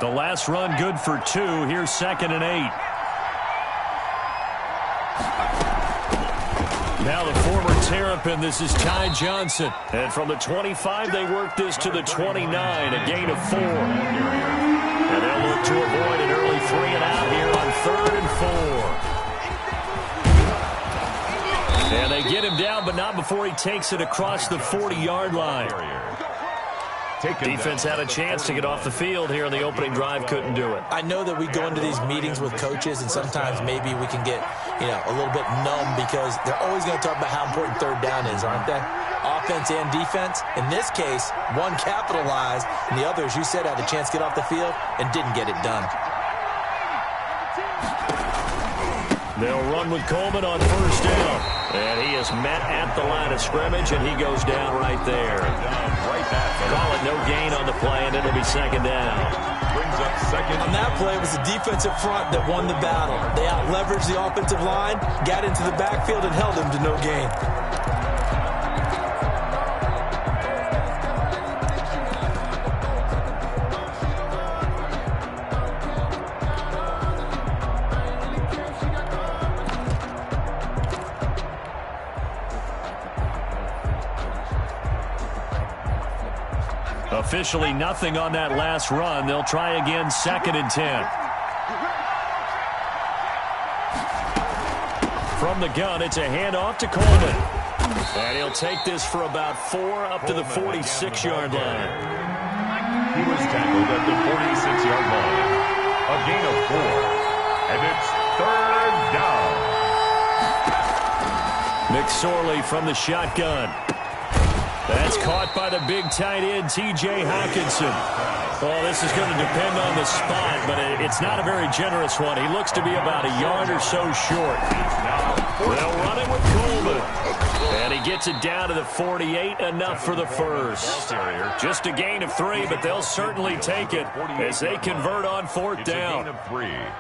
The last run good for 2. Here's 2nd and 8. Now the former Terrapin, this is Ty Johnson. And from the 25, they work this to the 29, a gain of 4. And they'll look to avoid an early 3 and out here on 3rd and 4. And they get him down, but not before he takes it across the 40-yard line. Defense had a chance to get off the field here in the opening drive, couldn't do it. I know that we go into these meetings with coaches, and sometimes maybe we can get, a little bit numb because they're always going to talk about how important 3rd down is, aren't they? Offense and defense. In this case, one capitalized, and the other, as you said, had a chance to get off the field and didn't get it done. They'll run with Coleman on 1st down. And he is met at the line of scrimmage, and he goes down right there. Call it no gain on the play, and it'll be 2nd down. Brings up 2nd. On that play, it was the defensive front that won the battle. They out-leveraged the offensive line, got into the backfield, and held him to no gain. Officially nothing on that last run. They'll try again, 2nd and 10. From the gun, it's a handoff to Coleman. And he'll take this for about 4 up to the 46-yard line. He was tackled at the 46-yard line. A gain of 4. And it's 3rd down. McSorley from the shotgun. That's caught by the big tight end, T.J. Hawkinson. Well, this is going to depend on the spot, but it's not a very generous one. He looks to be about a yard or so short. They'll run it with Coleman. And he gets it down to the 48, enough for the first. Just a gain of 3, but they'll certainly take it as they convert on 4th down.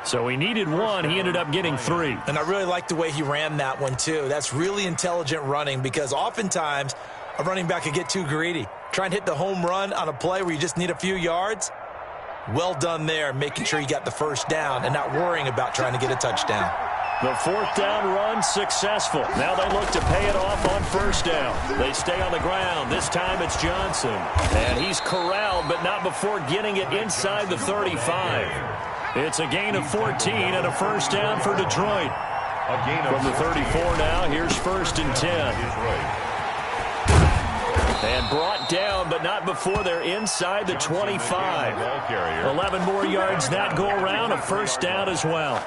So he needed 1. He ended up getting 3. And I really like the way he ran that one, too. That's really intelligent running because oftentimes a running back could get too greedy. Try and hit the home run on a play where you just need a few yards. Well done there, making sure you got the first down and not worrying about trying to get a touchdown. The 4th down run successful. Now they look to pay it off on 1st down. They stay on the ground. This time it's Johnson. And he's corralled, but not before getting it inside the 35. It's a gain of 14 and a 1st down for Detroit. From the 34 now, here's 1st and 10. And brought down, but not before they're inside the 25. 11 more yards that go around, a 1st down as well.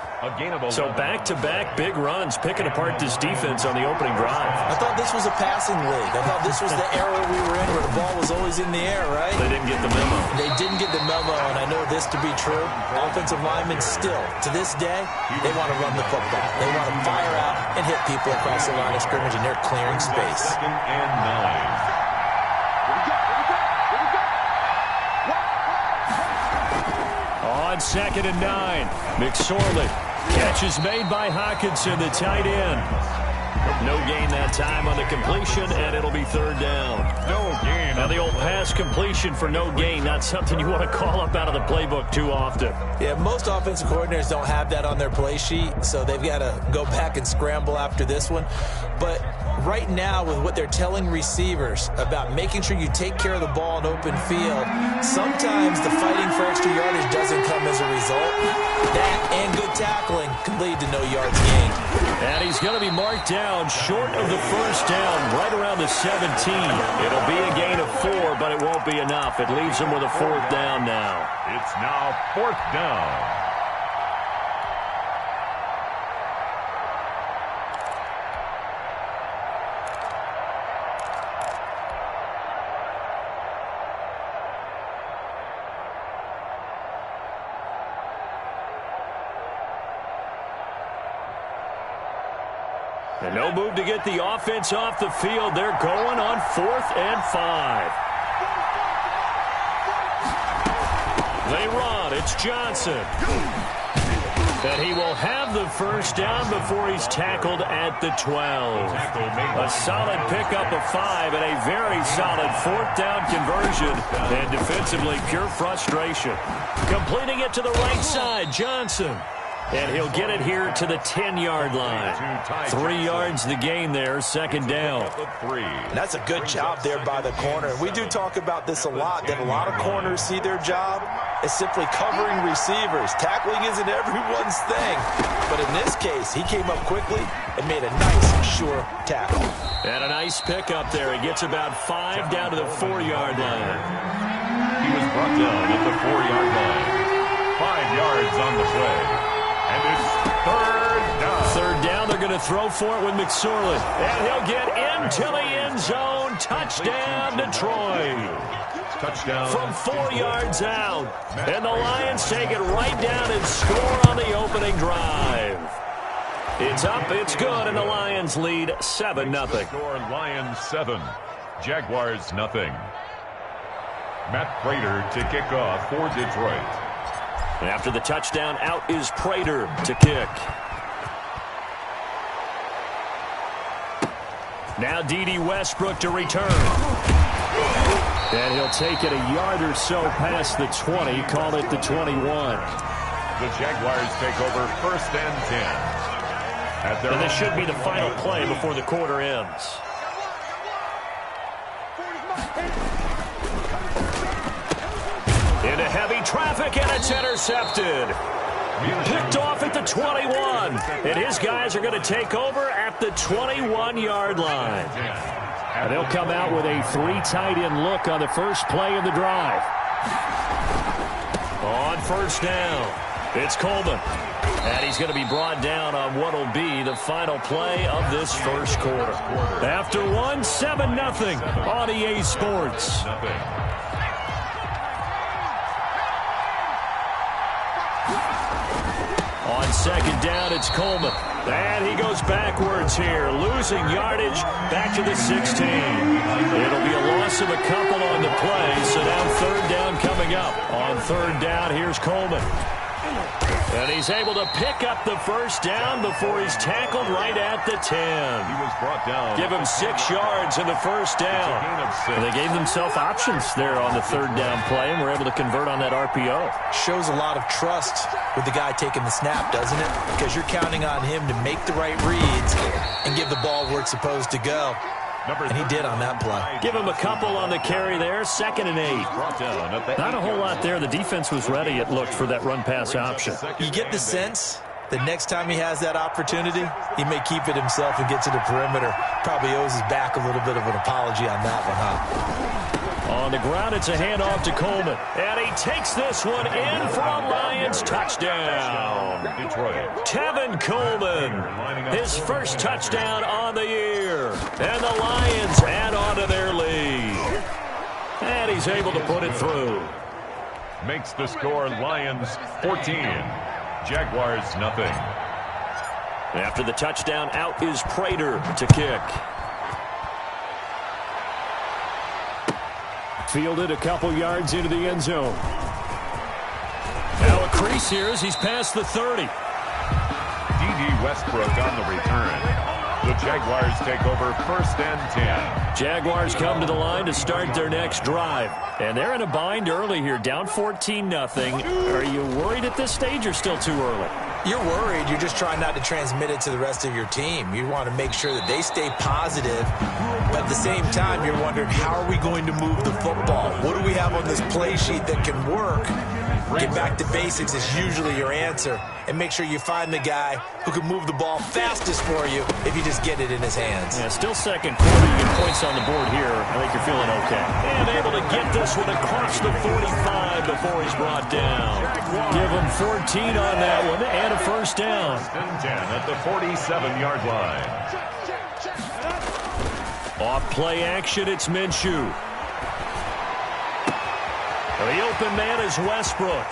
So back-to-back big runs, picking apart this defense on the opening drive. I thought this was a passing league. I thought this was the era we were in where the ball was always in the air, right? They didn't get the memo. They didn't get the memo, and I know this to be true. Offensive linemen still, to this day, they want to run the football. They want to fire out and hit people across the line of scrimmage, and they're clearing space. 2nd and 9. On 2nd and 9, McSorley. Catch is made by Hawkinson, the tight end. No gain that time on the completion, and it'll be 3rd down. No gain. Now the old pass completion for no gain, not something you want to call up out of the playbook too often. Yeah, most offensive coordinators don't have that on their play sheet, so they've got to go back and scramble after this one. But right now, with what they're telling receivers about making sure you take care of the ball in open field, sometimes the fighting for extra yardage doesn't come as a result. That and good tackling can lead to no yards gained. And he's going to be marked down short of the 1st down, right around the 17. It'll be a gain of 4, but it won't be enough. It leaves him with a 4th down now. It's now 4th down. And no move to get the offense off the field. They're going on 4th and 5. They run. It's Johnson. And he will have the first down before he's tackled at the 12. A solid pickup of 5 and a very solid 4th down conversion. And defensively, pure frustration. Completing it to the right side, Johnson. And he'll get it here to the 10-yard line. 3 yards the gain there, 2nd down. And that's a good job there by the corner. We do talk about this a lot, that a lot of corners see their job as simply covering receivers. Tackling isn't everyone's thing. But in this case, he came up quickly and made a nice, sure tackle. And a nice pickup there. He gets about 5 down to the 4-yard line. He was brought down at the 4-yard line. 5 yards on the play. And it's 3rd down. 3rd down, they're going to throw for it with McSorley. And he'll get into the end zone. Touchdown, Detroit. Touchdown. From 4 yards out. And the Lions take it right down and score on the opening drive. It's up, it's good, and the Lions lead 7-0. Score Lions 7, Jaguars nothing. Matt Prater to kick off for Detroit. After the touchdown, out is Prater to kick. Now D.D. Westbrook to return. And he'll take it a yard or so past the 20, call it the 21. The Jaguars take over 1st and 10. And this should be the final play before the quarter ends. Into heavy traffic, and it's intercepted. Picked off at the 21. And his guys are going to take over at the 21-yard line. And they'll come out with a 3 tight end look on the first play of the drive. On 1st down, it's Coleman. And he's going to be brought down on what will be the final play of this first quarter. After one, 7-0 on EA Sports. On 2nd down, it's Coleman. And he goes backwards here, losing yardage back to the 16. It'll be a loss of a couple on the play, so now 3rd down coming up. On 3rd down, here's Coleman. And he's able to pick up the first down before he's tackled right at the 10. He was brought down. Give him 6 yards in the first down. And they gave themselves options there on the 3rd down play, and were able to convert on that RPO. Shows a lot of trust with the guy taking the snap, doesn't it? Because you're counting on him to make the right reads and give the ball where it's supposed to go. And he did on that play. Give him a couple on the carry there. 2nd and 8. Not a whole lot there. The defense was ready, it looked, for that run-pass option. You get the sense that next time he has that opportunity, he may keep it himself and get to the perimeter. Probably owes his back a little bit of an apology on that one, huh? On the ground, it's a handoff to Coleman. And he takes this one in for a Lions touchdown. Tevin Coleman, his first touchdown on the year. And the Lions add on to their lead. And he's able to put it through. Makes the score Lions 14, Jaguars nothing. After the touchdown, out is Prater to kick. Fielded a couple yards into the end zone. Now a crease here as he's past the 30. D.D. Westbrook on the return. The Jaguars take over 1st and 10. Jaguars come to the line to start their next drive. And they're in a bind early here, down 14-0. Are you worried at this stage or still too early? You're worried. You're just trying not to transmit it to the rest of your team. You want to make sure that they stay positive. But at the same time, you're wondering, how are we going to move the football? What do we have on this play sheet that can work? Get back to basics is usually your answer. And make sure you find the guy who can move the ball fastest for you if you just get it in his hands. Yeah, still second quarter. You get points on the board here. I think you're feeling okay. And able to get this one across the 45 before he's brought down. Give him 14 on that one and a first down. 10 at the 47-yard line. Off play action, it's Minshew. The open man is Westbrook.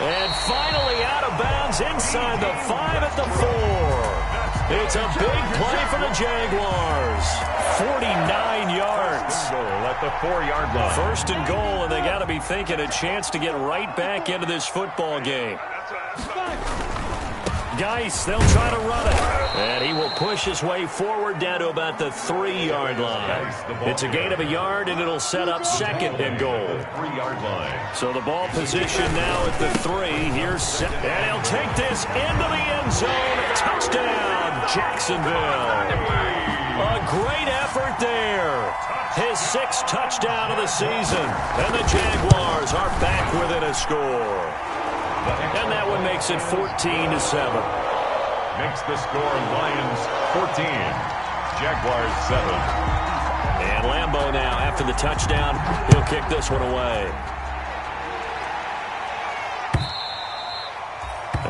And finally out of bounds inside the 5 at the 4. It's a big play for the Jaguars. 49 yards. Goal at the 4-yard line. 1st and goal, and they got to be thinking a chance to get right back into this football game. Geis. They'll try to run it. And he will push his way forward down to about the 3-yard line. It's a gain of a yard, and it'll set up second and goal. 3-yard line. So the ball position now at the 3. Here's set. And he'll take this into the end zone. Touchdown, Jacksonville. A great effort there. His 6th touchdown of the season. And the Jaguars are back within a score. And that one makes it 14-7. Makes the score Lions 14, Jaguars 7. And Lambeau now, after the touchdown, he'll kick this one away.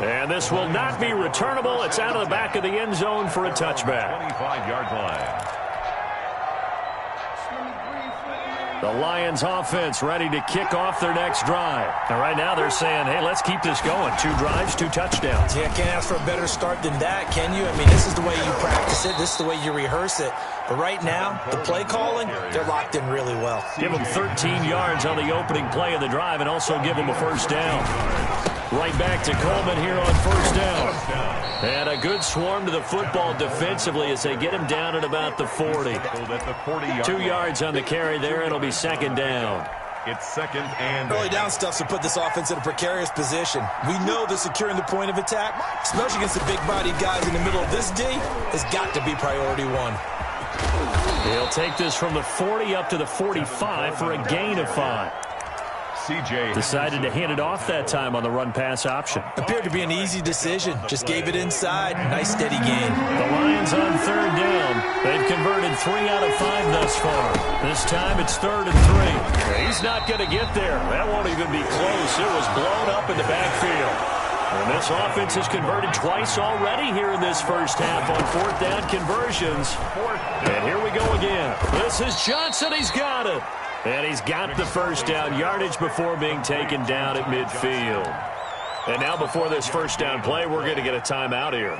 And this will not be returnable. It's out of the back of the end zone for a touchback. 25-yard line. The Lions offense ready to kick off their next drive. And right now they're saying, hey, let's keep this going. 2 drives, 2 touchdowns. Yeah, can't ask for a better start than that, can you? I mean, this is the way you practice it. This is the way you rehearse it. But right now, the play calling, they're locked in really well. Give them 13 yards on the opening play of the drive and also give them a first down. Right back to Coleman here on first down. And a good swarm to the football defensively as they get him down at about the 40. 2 yards on the carry there. It'll be second down. It's second and early down stuff to put this offense in a precarious position. We know that securing the point of attack, especially against the big-bodied guys in the middle of this D, has got to be priority 1. He'll take this from the 40 up to the 45 for a gain of 5. Decided to hand it off that time on the run-pass option. Appeared to be an easy decision. Just gave it inside. Nice, steady gain. The Lions on third down. They've converted 3 out of 5 thus far. This time it's 3rd and 3. He's not going to get there. That won't even be close. It was blown up in the backfield. And this offense has converted twice already here in this first half on 4th down conversions. And here we go again. This is Johnson. He's got it. And he's got the first down yardage before being taken down at midfield. And now before this first down play, we're going to get a timeout here.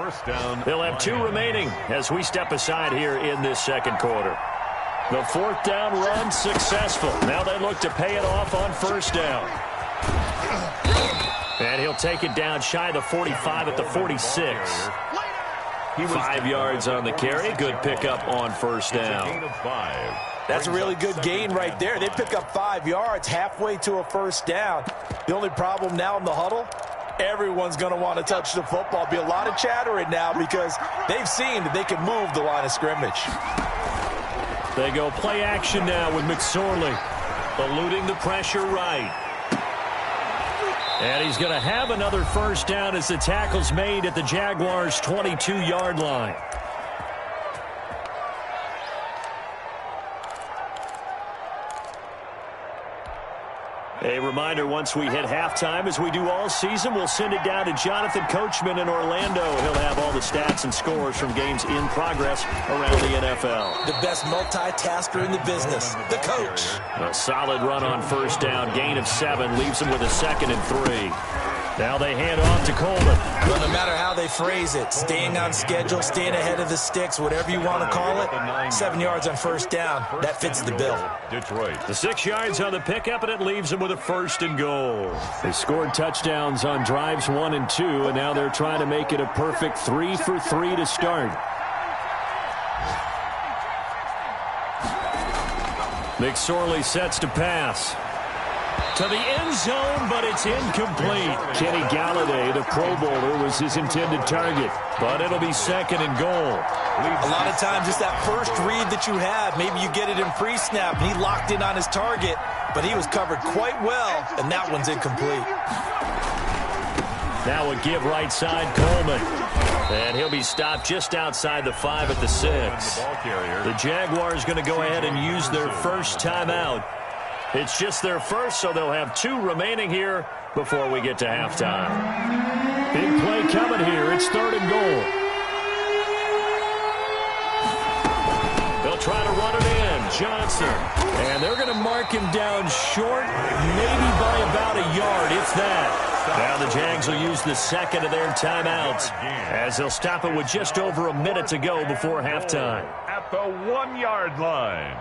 They'll have 2 remaining as we step aside here in this second quarter. The 4th down run successful. Now they look to pay it off on first down. And he'll take it down shy of the 45 at the 46. 5 yards on the carry. Good pickup on first down. That's a really good gain right there. They pick up 5 yards halfway to a first down. The only problem now in the huddle, everyone's going to want to touch the football. Be a lot of chatter right now because they've seen that they can move the line of scrimmage. They go play action now with McSorley, eluding the pressure right. And he's going to have another first down as the tackle's made at the Jaguars' 22-yard line. A reminder, once we hit halftime, as we do all season, we'll send it down to Jonathan Coachman in Orlando. He'll have all the stats and scores from games in progress around the NFL. The best multitasker in the business, the coach. A solid run on first down, gain of 7, leaves him with a 2nd and 3. Now they hand off to Coleman. Well, no matter how they phrase it, staying on schedule, staying ahead of the sticks, whatever you want to call it, 7 yards on first down, that fits the bill. Detroit. The 6 yards on the pickup, and it leaves them with a 1st and goal. They scored touchdowns on drives 1 and 2, and now they're trying to make it a perfect 3 for 3 to start. McSorley sets to pass. To the end zone, but it's incomplete. Kenny Galladay, the Pro Bowler, was his intended target, but it'll be 2nd and goal. A lot of times it's that first read that you have. Maybe you get it in pre-snap, and he locked in on his target, but he was covered quite well, and that one's incomplete. Now a give right side, Coleman. And he'll be stopped just outside the 5 at the 6. The Jaguars going to go ahead and use their first timeout. It's just their first, so they'll have 2 remaining here before we get to halftime. Big play coming here. It's 3rd and goal. They'll try to run it in. Johnson. And they're going to mark him down short, maybe by about a yard, if that. Now the Jags will use the 2nd of their timeouts as they'll stop it with just over a minute to go before halftime. At the 1-yard line.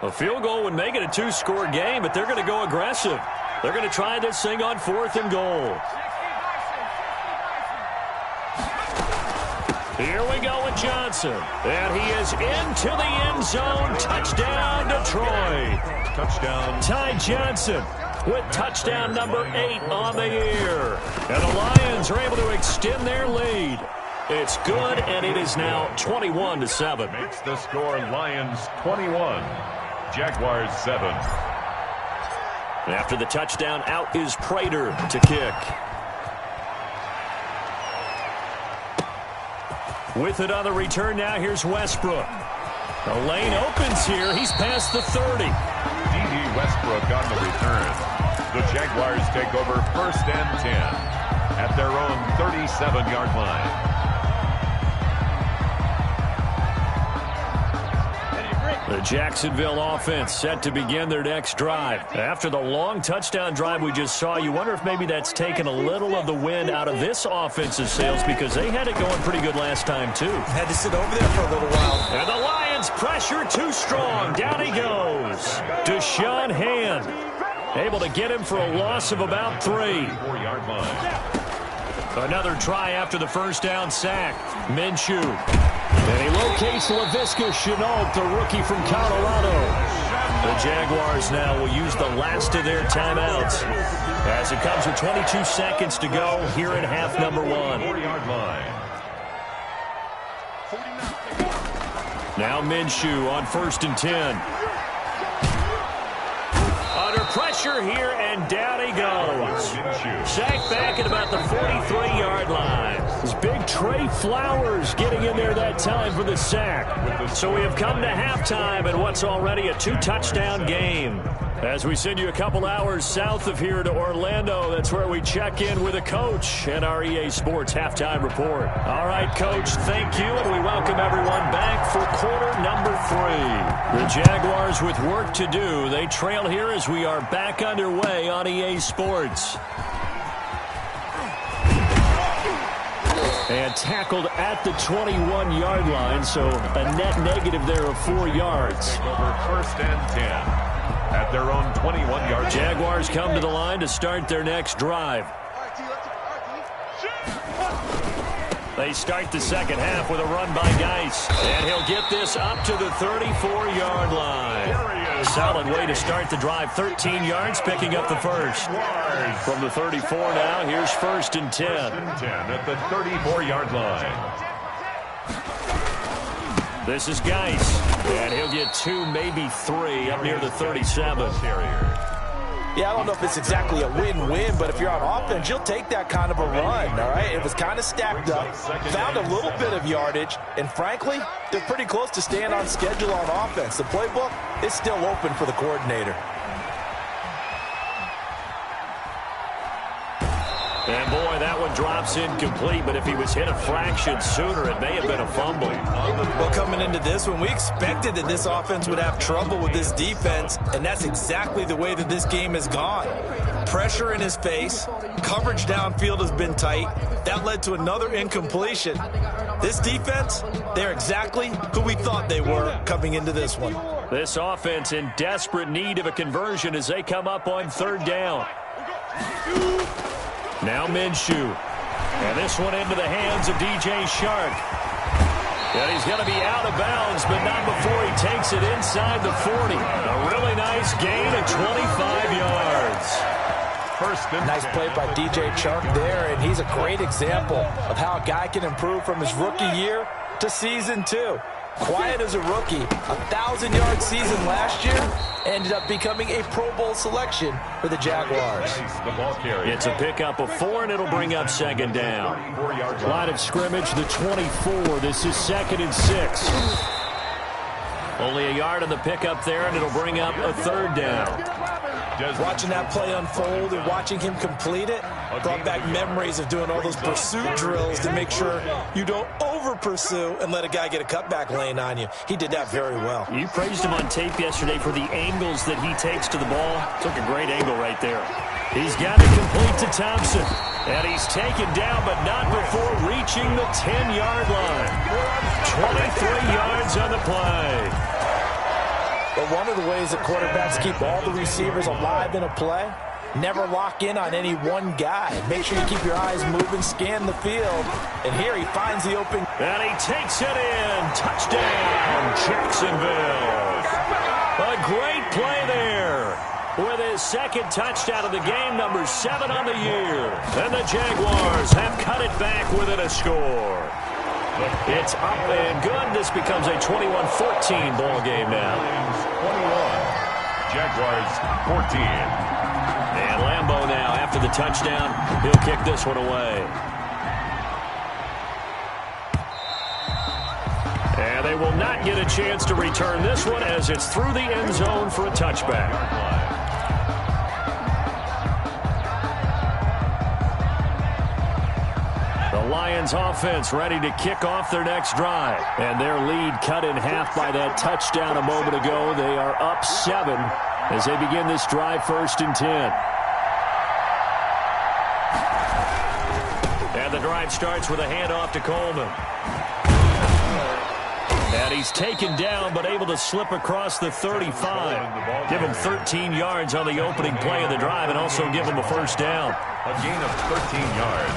A field goal would make it a 2-score game, but they're going to go aggressive. They're going to try this thing on 4th and goal. Here we go with Johnson. And he is into the end zone. Touchdown, Detroit. Touchdown. Ty Johnson with touchdown number 8 on the year. And the Lions are able to extend their lead. It's good, and it is now 21-7. Makes the score Lions 21, Jaguars 7. After the touchdown, out is Prater to kick. With it on the return now, here's Westbrook. The lane opens here. He's past the 30. D.D. Westbrook on the return. The Jaguars take over 1st and 10 at their own 37-yard line. The Jacksonville offense set to begin their next drive. After the long touchdown drive we just saw, you wonder if maybe that's taken a little of the wind out of this offensive sails because they had it going pretty good last time, too. Had to sit over there for a little while. And the Lions pressure too strong. Down he goes. Deshaun Hand able to get him for a loss of about 3. 4-yard line. Another try after the first down sack. Minshew. And he locates Laviska Shenault, the rookie from Colorado. The Jaguars now will use the last of their timeouts as it comes with 22 seconds to go here in half number 1. 4-yard line. Now Minshew on 1st and 10. Under pressure here, and down he goes. Sacked back at about the 43-yard line. It's big Trey Flowers getting in there that time for the sack. So we have come to halftime in what's already a 2-touchdown game. As we send you a couple hours south of here to Orlando, that's where we check in with a coach and our EA Sports halftime report. All right, Coach, thank you, and we welcome everyone back for quarter number 3. The Jaguars with work to do. They trail here as we are back underway on EA Sports. And tackled at the 21-yard line, so a net negative there of 4 yards. Over 1st and 10 at their own 21-yard line. Jaguars come to the line to start their next drive. They start the second half with a run by Geis. And he'll get this up to the 34-yard line. Solid way to start the drive. 13 yards, picking up the first. From the 34 now, here's 1st and 10. 1st and 10 at the 34-yard line. This is Geis. And he'll get 2, maybe 3 up near the 37. Yeah, I don't know if it's exactly a win-win, but if you're on offense, you'll take that kind of a run, all right? It was kind of stacked up, found a little bit of yardage, and frankly, they're pretty close to staying on schedule on offense. The playbook is still open for the coordinator. And boy, that one drops incomplete, but if he was hit a fraction sooner, it may have been a fumble. Well, coming into this one, we expected that this offense would have trouble with this defense, and that's exactly the way that this game has gone. Pressure in his face, coverage downfield has been tight. That led to another incompletion. This defense, they're exactly who we thought they were coming into this one. This offense in desperate need of a conversion as they come up on 3rd down. Now Minshew. And this one into the hands of DJ Shark. And he's going to be out of bounds, but not before he takes it inside the 40. A really nice gain of 25 yards. Nice play by DJ Shark there, and he's a great example of how a guy can improve from his rookie year to season 2. Quiet as a rookie, 1,000-yard season last year, ended up becoming a Pro Bowl selection for the Jaguars. It's a pickup of 4, and it'll bring up 2nd down. Line of scrimmage, the 24. This is 2nd and 6. Only a yard on the pickup there, and it'll bring up a 3rd down. Watching that play unfold and watching him complete it brought back memories of doing all those pursuit drills to make sure you don't over-pursue and let a guy get a cutback lane on you. He did that very well. You praised him on tape yesterday for the angles that he takes to the ball. Took a great angle right there. He's got it complete to Thompson. And he's taken down, but not before reaching the 10-yard line. 23 yards on the play. But one of the ways that quarterbacks keep all the receivers alive in a play Never lock in on any one guy. Make sure you keep your eyes moving, scan the field. And here he finds the open. And he takes it in. Touchdown, Jacksonville. A great play there. With his second touchdown of the game, number 7 on the year. And the Jaguars have cut it back within a score. It's up and good. This becomes a 21-14 ball game now. 21. Jaguars 14. And Lambeau now, after the touchdown, he'll kick this one away. And they will not get a chance to return this one as it's through the end zone for a touchback. The Lions offense ready to kick off their next drive. And their lead cut in half by that touchdown a moment ago. They are up 7 as they begin this drive, 1st and 10. And the drive starts with a handoff to Coleman. And he's taken down but able to slip across the 35. Give him 13 yards on the opening play of the drive and also give him a first down. A gain of 13 yards.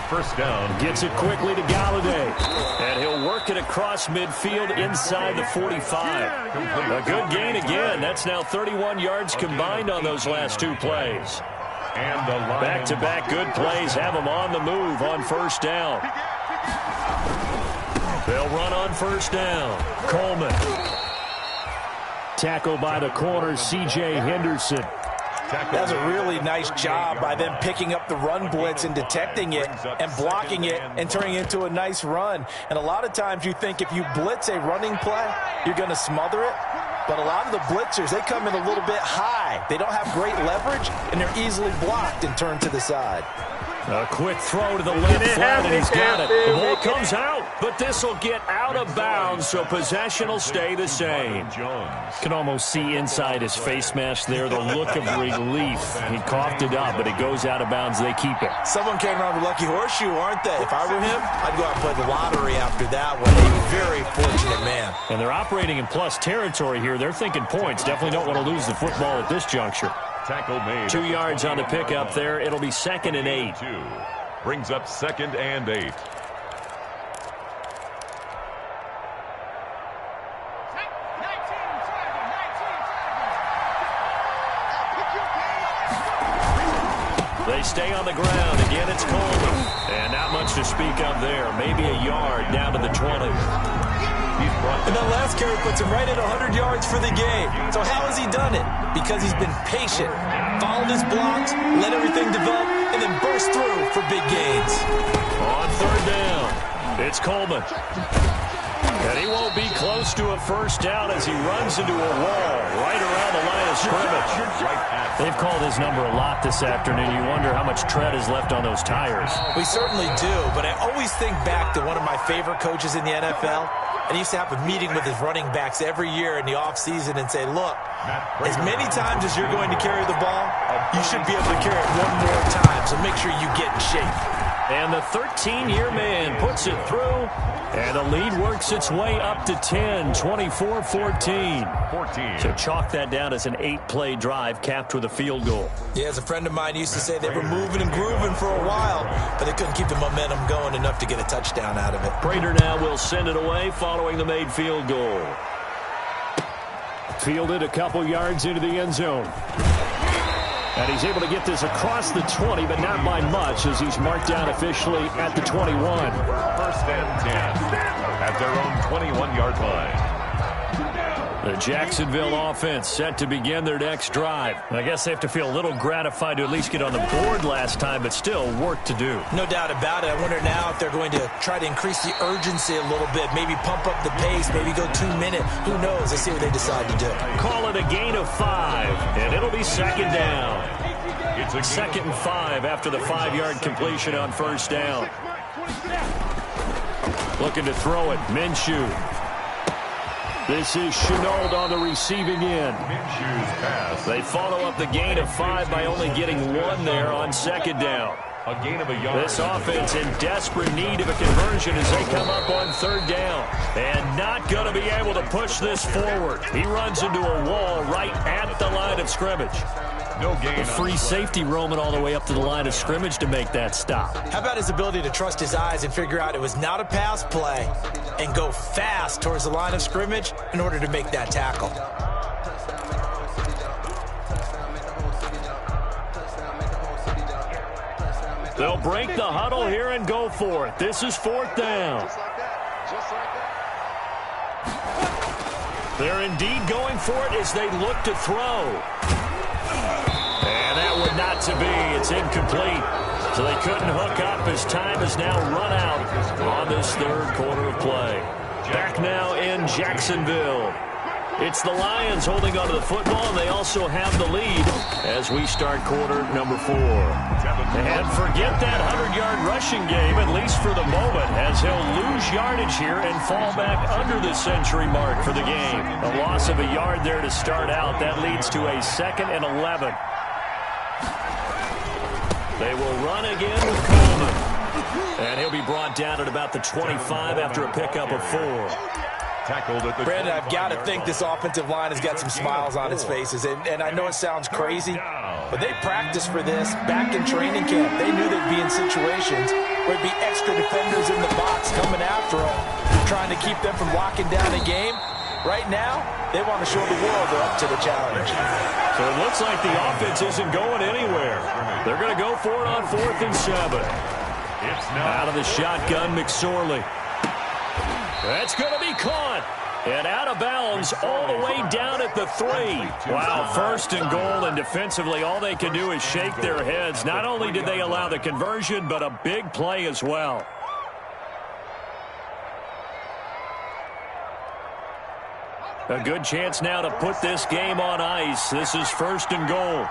First down. Gets it quickly to Galladay. And he'll work it across midfield inside the 45. A good gain again. That's now 31 yards combined on those last 2 plays. And the back-to-back good plays have them on the move on first down. They'll run on first down. Coleman. Tackle by the corner, C.J. Henderson. That's a really nice job by them picking up the run blitz and detecting it and blocking it and turning it into a nice run. And a lot of times you think if you blitz a running play, you're going to smother it. But a lot of the blitzers, they come in a little bit high. They don't have great leverage, and they're easily blocked and turned to the side. A quick throw to the left flat, and he's got it. The ball comes out, but this will get out of bounds, so possession will stay the same. Can almost see inside his face mask there the look of relief. He coughed it up, but it goes out of bounds. They keep it. Someone came around with lucky horseshoe, aren't they? If I were him, I'd go out and play the lottery after that one. A very fortunate man. And they're operating in plus territory here. They're thinking points. Definitely don't want to lose the football at this juncture. Tackle made. 2 yards on the pickup there. It'll be 2nd and 8. Brings up 2nd and 8. They stay on the ground. Again, it's Coleman. And not much to speak of there. Maybe a yard down to the 20. And that last carry puts him right at 100 yards for the game. So how has he done it? Because he's been patient, followed his blocks, let everything develop, and then burst through for big gains. On 3rd down, it's Coleman. And he won't be close to a first down as he runs into a wall right around the line of scrimmage. They've called his number a lot this afternoon. You wonder how much tread is left on those tires. We certainly do, but I always think back to one of my favorite coaches in the NFL. And he used to have a meeting with his running backs every year in the offseason and say, look, as many times as you're going to carry the ball, you should be able to carry it one more time, so make sure you get in shape. And the 13-year man puts it through, and the lead works its way up to 10, 24-14. So chalk that down as an 8-play drive capped with a field goal. Yeah, as a friend of mine used to say, they were moving and grooving for a while, but they couldn't keep the momentum going enough to get a touchdown out of it. Prater now will send it away following the made field goal. Fielded a couple yards into the end zone. And he's able to get this across the 20, but not by much as he's marked down officially at the 21. 1st and 10 at their own 21-yard line. The Jacksonville offense set to begin their next drive. I guess they have to feel a little gratified to at least get on the board last time, but still work to do. No doubt about it. I wonder now if they're going to try to increase the urgency a little bit, maybe pump up the pace, maybe go 2 minute. Who knows? Let's see what they decide to do. Call it a gain of 5, and it'll be 2nd down. It's a 2nd and 5 after the 5-yard completion on first down. Looking to throw it, Minshew. This is Chenault on the receiving end. Minshew's pass. They follow up the gain of 5 by only getting 1 there on 2nd down. A gain of a yard. This offense in desperate need of a conversion as they come up on third down. And not going to be able to push this forward. He runs into a wall right at the line of scrimmage. No gain. A free safety roaming all the way up to the line of scrimmage to make that stop. How about his ability to trust his eyes and figure out it was not a pass play and go fast towards the line of scrimmage in order to make that tackle. They'll break the huddle here and go for it. This is fourth down. They're indeed going for it as they look to throw. And that would not to be. It's incomplete. So they couldn't hook up as time is now run out on this third quarter of play. Back now in Jacksonville. It's the Lions holding onto the football, and they also have the lead as we start quarter number 4. And forget that 100-yard rushing game, at least for the moment, as he'll lose yardage here and fall back under the century mark for the game. A loss of a yard there to start out. That leads to a 2nd and 11. They will run again with Coleman. And he'll be brought down at about the 25 after a pickup of 4. Brandon, I've got to think this offensive line has got some smiles on its faces. And I know it sounds crazy, but they practiced for this back in training camp. They knew they'd be in situations where there'd be extra defenders in the box coming after them, trying to keep them from locking down a game. Right now, they want to show the world they're up to the challenge. So it looks like the offense isn't going anywhere. They're going to go for it on 4th and 7. Out of the shotgun, McSorley. That's going to be caught. And out of bounds all the way down at the 3. Wow, 1st and goal, and defensively all they can do is shake their heads. Not only did they allow the conversion, but a big play as well. A good chance now to put this game on ice. This is 1st and goal.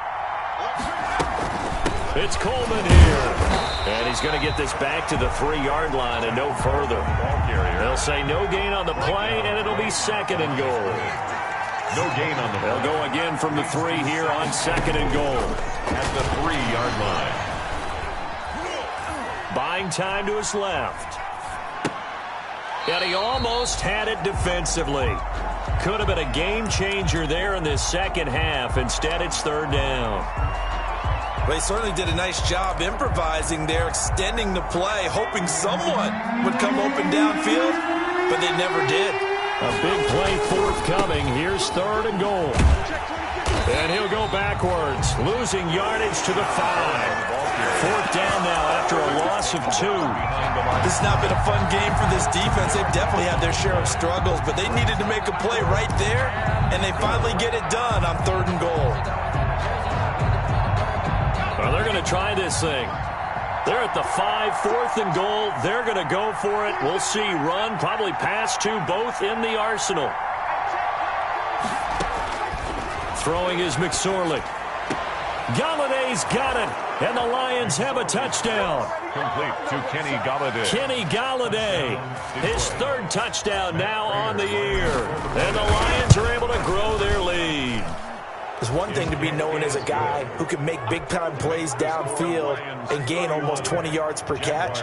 It's Coleman here. And he's going to get this back to the 3-yard line and no further. They'll say no gain on the play, and it'll be 2nd and goal. No gain on the play. They'll go again from the 3 here on 2nd and goal. At the 3-yard line. Buying time to his left. And he almost had it defensively. Could have been a game changer there in this second half. Instead, it's 3rd down. Well, he certainly did a nice job improvising there, extending the play, hoping someone would come open downfield, but they never did. A big play forthcoming. Here's 3rd and goal. And he'll go backwards, losing yardage to the 5. 4th down now after a loss of 2. This has not been a fun game for this defense. They've definitely had their share of struggles, but they needed to make a play right there, and they finally get it done on 3rd and goal. Well, they're going to try this thing. They're at the 5, 4th and goal. They're going to go for it. We'll see. Run, probably pass to both in the arsenal. Throwing is McSorley. Galladay's got it. And the Lions have a touchdown. Complete to Kenny Galladay. Kenny Galladay. His 3rd touchdown now on the year. And the Lions are able to grow their lead. It's one thing to be known as a guy who can make big-time plays downfield and gain almost 20 yards per catch.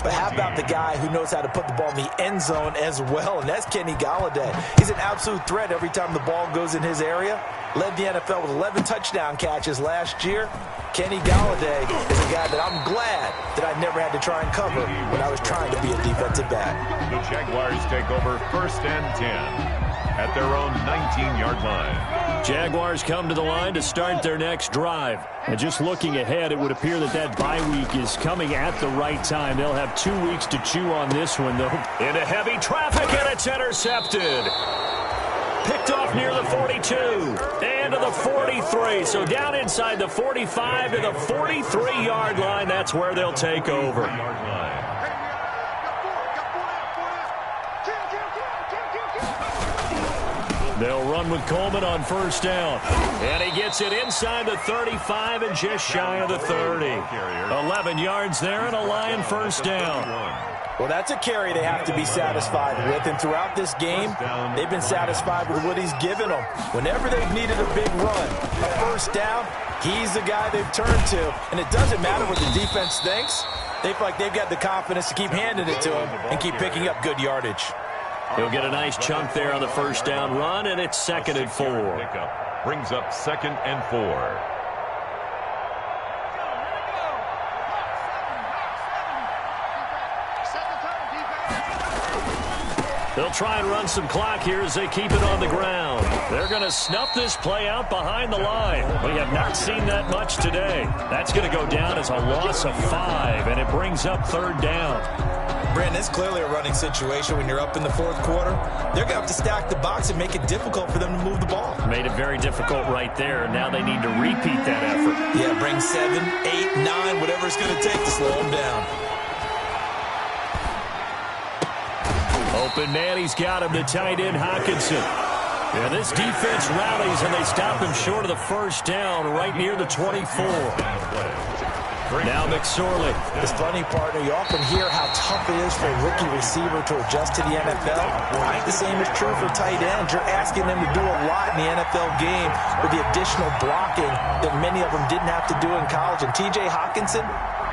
But how about the guy who knows how to put the ball in the end zone as well, and that's Kenny Galladay. He's an absolute threat every time the ball goes in his area. Led the NFL with 11 touchdown catches last year. Kenny Galladay is a guy that I'm glad that I never had to try and cover when I was trying to be a defensive back. The Jaguars take over 1st and 10 at their own 19-yard line. Jaguars come to the line to start their next drive. And just looking ahead, it would appear that bye week is coming at the right time. They'll have 2 weeks to chew on this one, though. Into heavy traffic, and it's intercepted. Picked off near the 42 and to the 43. So down inside the 45 to the 43-yard line. That's where they'll take over. They'll run with Coleman on 1st down. And he gets it inside the 35 and just shy of the 30. 11 yards there and a Lion 1st down. Well, that's a carry they have to be satisfied with, and throughout this game, they've been satisfied with what he's given them. Whenever they've needed a big run, a first down, he's the guy they've turned to, and it doesn't matter what the defense thinks. They feel like they've got the confidence to keep handing it to him and keep picking up good yardage. He'll get a nice chunk there on the first down run, and it's 2nd and 4. Brings up 2nd and 4. They'll try and run some clock here as they keep it on the ground. They're going to snuff this play out behind the line. We have not seen that much today. That's going to go down as a loss of 5, and it brings up 3rd down. Brandon, it's clearly a running situation when you're up in the 4th quarter. They're going to have to stack the box and make it difficult for them to move the ball. Made it very difficult right there. Now they need to repeat that effort. Yeah, bring 7, 8, 9, whatever it's going to take to slow them down. Open man, he's got him, the tight end, Hawkinson. Yeah, this defense rallies, and they stop him short of the first down right near the 24. Now McSorley. This funny partner, you often hear how tough it is for a rookie receiver to adjust to the NFL. I think the same is true for tight ends. You're asking them to do a lot in the NFL game with the additional blocking that many of them didn't have to do in college. And T.J. Hawkinson,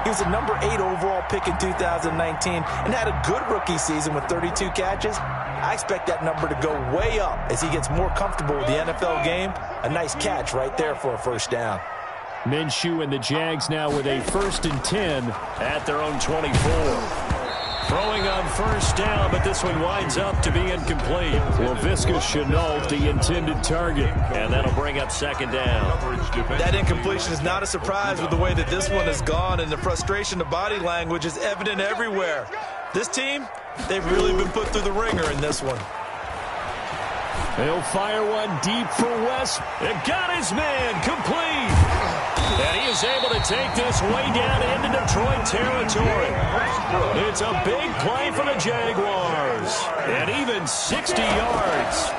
he was a number 8 overall pick in 2019 and had a good rookie season with 32 catches. I expect that number to go way up as he gets more comfortable with the NFL game. A nice catch right there for a first down. Minshew and the Jags now with a 1st and 10 at their own 24. Throwing on first down, but this one winds up to be incomplete. Laviska Shenault, the intended target, and that'll bring up 2nd down. That incompletion is not a surprise with the way that this one has gone, and the frustration of body language is evident everywhere. This team, they've really been put through the ringer in this one. He'll fire one deep for West. It got his man complete. And he is able to take this way down into Detroit territory. It's a big play for the Jaguars. And even 60 yards.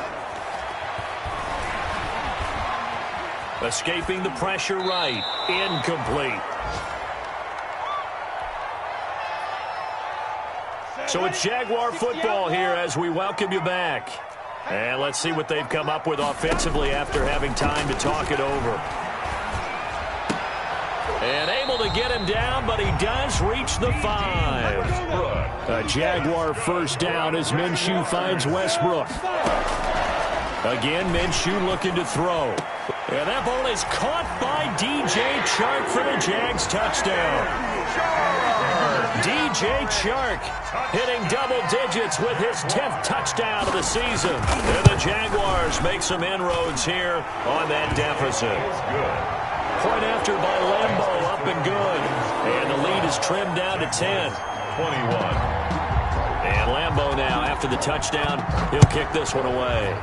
Escaping the pressure right. Incomplete. So it's Jaguar football here as we welcome you back. And let's see what they've come up with offensively after having time to talk it over. And able to get him down, but he does reach the 5. A Jaguar first down as Minshew finds Westbrook. Again, Minshew looking to throw. And that ball is caught by DJ Chark for the Jags touchdown. DJ Chark hitting double digits with his 10th touchdown of the season. And the Jaguars make some inroads here on that deficit. Point after by Lambeau, up and good. And the lead is trimmed down to 10. 21. And Lambeau now, after the touchdown, he'll kick this one away.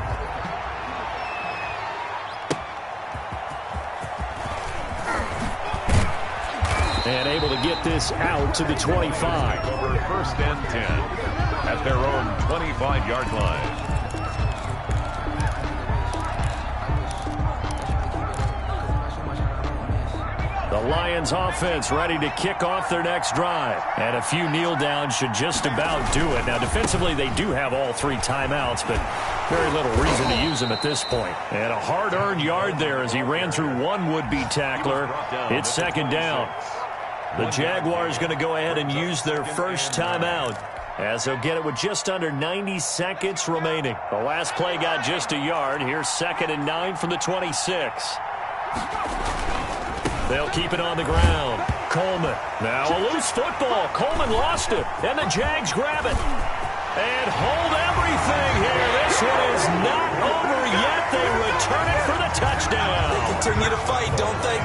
And able to get this out to the 25. Over 1st and 10 at their own 25-yard line. The Lions offense ready to kick off their next drive. And a few kneel downs should just about do it. Now, defensively, they do have all 3 timeouts, but very little reason to use them at this point. And a hard-earned yard there as he ran through one would-be tackler. It's 2nd down. The Jaguars going to go ahead and use their first timeout as they'll get it with just under 90 seconds remaining. The last play got just a yard. Here's 2nd and 9 from the 26. They'll keep it on the ground. Coleman. Now a loose football. Coleman lost it. And the Jags grab it. And hold everything here. This one is not over yet. They return it for the touchdown. They continue to fight, don't they?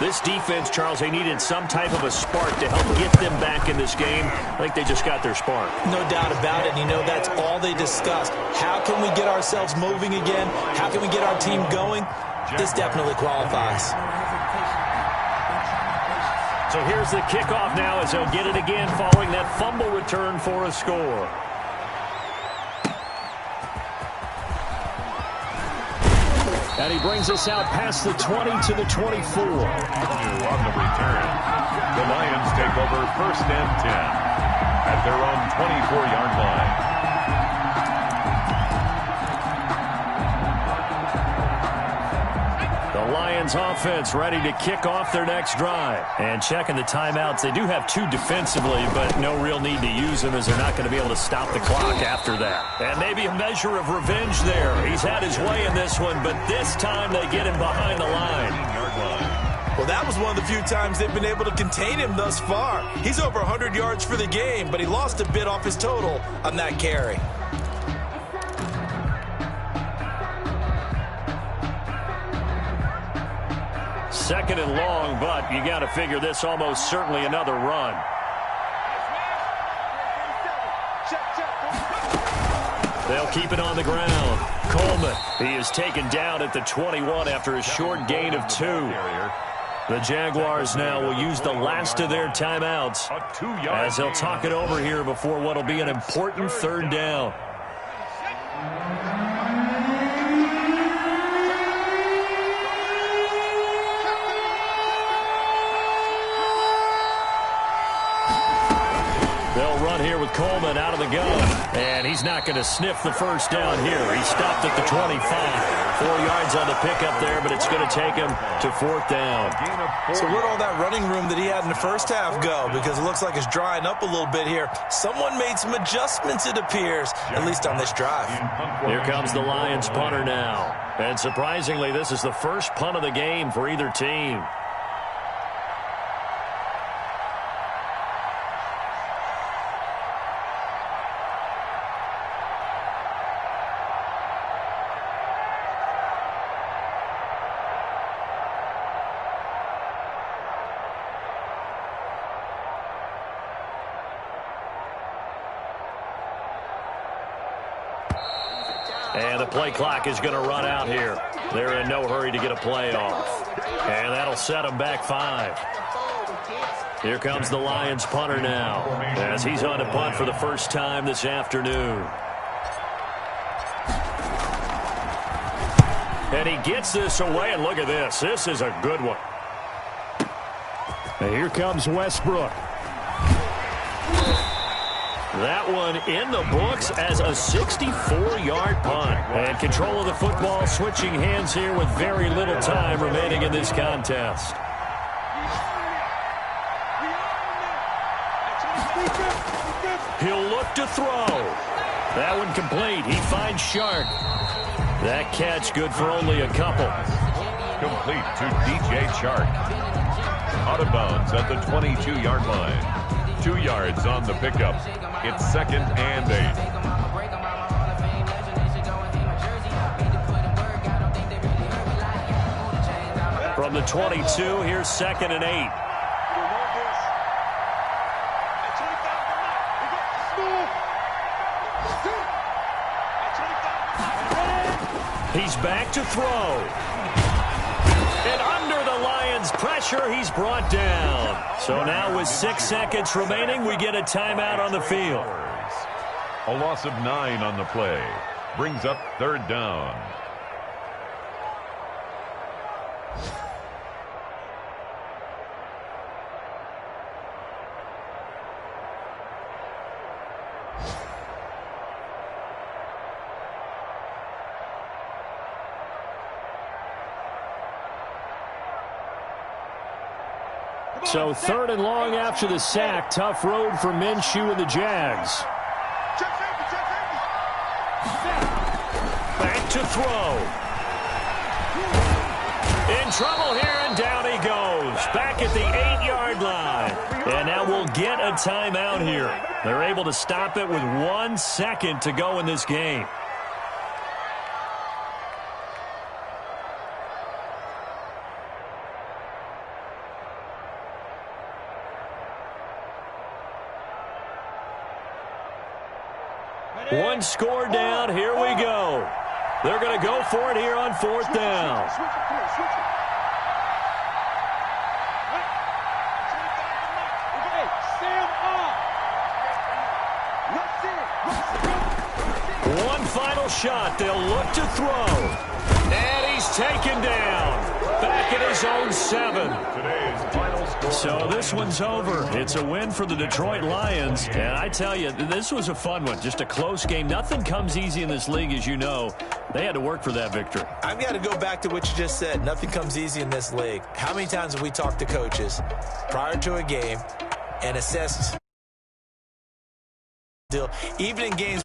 This defense, Charles, they needed some type of a spark to help get them back in this game. I think they just got their spark. No doubt about it. You know, that's all they discussed. How can we get ourselves moving again? How can we get our team going? This definitely qualifies. So here's the kickoff now as they'll get it again following that fumble return for a score. And he brings us out past the 20 to the 24. On the return, the Lions take over 1st and 10 at their own 24-yard line. The Lions offense ready to kick off their next drive. And checking the timeouts, they do have 2 defensively, but no real need to use them as they're not going to be able to stop the clock after that. And maybe a measure of revenge there. He's had his way in this one, but this time they get him behind the line. Well, that was one of the few times they've been able to contain him thus far. He's over 100 yards for the game, but he lost a bit off his total on that carry. Second and long, but you got to figure this almost certainly another run. They'll keep it on the ground. Coleman, he is taken down at the 21 after a short gain of 2. The Jaguars now will use the last of their timeouts as they'll talk it over here before what will be an important 3rd down. They'll run here with Coleman out of the gun. And he's not going to sniff the first down here. He stopped at the 25. 4 yards on the pickup there, but it's going to take him to 4th down. So where'd all that running room that he had in the first half go? Because it looks like it's drying up a little bit here. Someone made some adjustments, it appears, at least on this drive. Here comes the Lions punter now. And surprisingly, this is the first punt of the game for either team. And the play clock is going to run out here. They're in no hurry to get a play off. And that'll set them back 5. Here comes the Lions punter now as he's on to punt for the first time this afternoon. And he gets this away, and look at this. This is a good one. And here comes Westbrook. That one in the books as a 64-yard punt. And control of the football switching hands here with very little time remaining in this contest. He'll look to throw. That one complete. He finds Shark. That catch good for only a couple. Complete to DJ Chark. Out of bounds at the 22-yard line. 2 yards on the pickup. It's 2nd and 8. From the 22, here's 2nd and 8. He's back to throw. And under the Lions' pressure, he's brought down. So now with 6 seconds remaining, we get a timeout on the field. A loss of 9 on the play. Brings up 3rd down. So 3rd and long after the sack. Tough road for Minshew and the Jags. Back to throw. In trouble here, and down he goes. Back at the 8-yard line. And now we'll get a timeout here. They're able to stop it with 1 second to go in this game. One score down. Here we go. They're going to go for it here on 4th down. One final shot. They'll look to throw. And he's taken down. Back at his own 7. Today's final score. So this one's over. It's a win for the Detroit Lions. And I tell you, this was a fun one. Just a close game. Nothing comes easy in this league, as you know. They had to work for that victory. I've got to go back to what you just said. Nothing comes easy in this league. How many times have we talked to coaches prior to a game and assessed, even in games